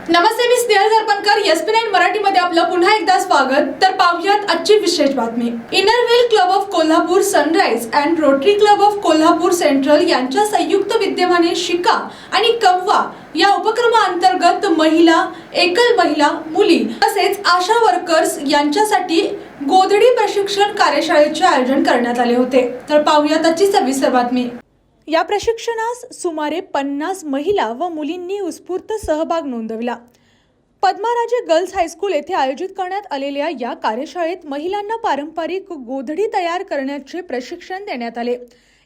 नमस्ते, मी Snehal सरपणकर. SP9 मराठीमध्ये आपलं पुन्हा एकदा स्वागत. तर पाहूयात आजची विशेष बातमी. Inner wheel club of Kolhapur sunrise and rotary club of Kolhapur central यांच्या संयुक्त विद्यमाने शिका आणि कमवा या उपक्रमाअंतर्गत महिला, एकल महिला, मुली तसेच आशा वर्कर्स यांच्यासाठी गोधडी प्रशिक्षण कार्यशाळेचे आयोजन करण्यात आले होते. तर पाहूयात आजची सविस्तर बातमी. या प्रशिक्षणास सुमारे 50 महिला व मुलींनी उत्स्फूर्त सहभाग नोंदविला. पद्माराजे गर्ल्स हायस्कूल येथे आयोजित करण्यात आलेल्या या कार्यशाळेत महिलांना पारंपरिक गोधडी तयार करण्याचे प्रशिक्षण देण्यात आले.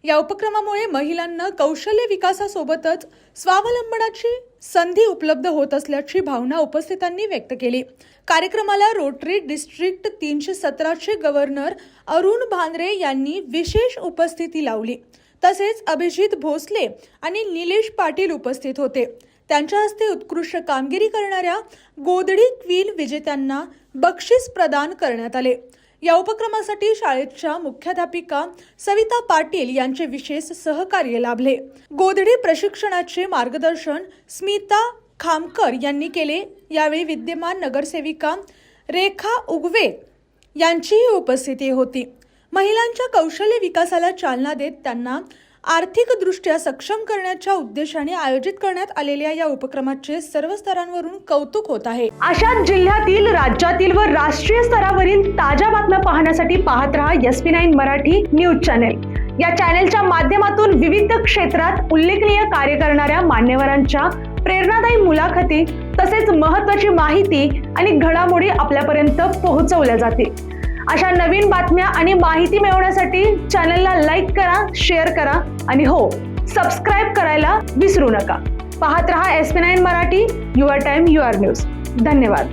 या उपक्रमामुळे महिलांना कौशल्य विकासासोबतच स्वावलंबनाची संधी उपलब्ध होत असल्याची भावना उपस्थितांनी व्यक्त केली. कार्यक्रमाला रोटरी डिस्ट्रिक्ट 317चे गव्हर्नर अरुण भांद्रे यांनी विशेष उपस्थिती लावली. तसेच अभिजित भोसले आणि निलेश पाटील उपस्थित होते. त्यांच्या हस्ते उत्कृष्ट कामगिरी करणाऱ्या गोधडी क्वीन विजेत्यांना बक्षीस प्रदान करण्यात आले. या उपक्रमासाठी शाळेच्या मुख्याध्यापिका सविता पाटील यांचे विशेष सहकार्य लाभले. गोधडी प्रशिक्षणाचे मार्गदर्शन स्मिता खामकर यांनी केले. यावेळी विद्यमान नगरसेविका रेखा उगवे यांचीही उपस्थिती होती. महिलांच्या कौशल्य विकासाला चालना देत त्यांना आर्थिकदृष्ट्या सक्षम करण्याच्या उद्देशाने आयोजित करण्यात आलेल्या या उपक्रमाचे सर्व स्तरांवरून कौतुक होत आहे. अशाच जिल्ह्यातील, राज्यातील व राष्ट्रीय स्तरावरील ताज्या बातम्या पाहण्यासाठी पाहत रहा SP9 मराठी न्यूज चॅनेल. या चॅनेलच्या माध्यमातून विविध क्षेत्रात उल्लेखनीय कार्य करणाऱ्या मान्यवरांच्या प्रेरणादायी मुलाखती तसेच महत्त्वाची माहिती आणि घडामोडी आपल्यापर्यंत पोहोचवल्या जातील. अशा नवीन बातम्या आणि माहिती मिळवण्यासाठी चॅनलला लाईक करा, शेअर करा आणि हो, सबस्क्राईब करायला विसरू नका. पाहत रहा SP9 Marathi, your time your news. धन्यवाद.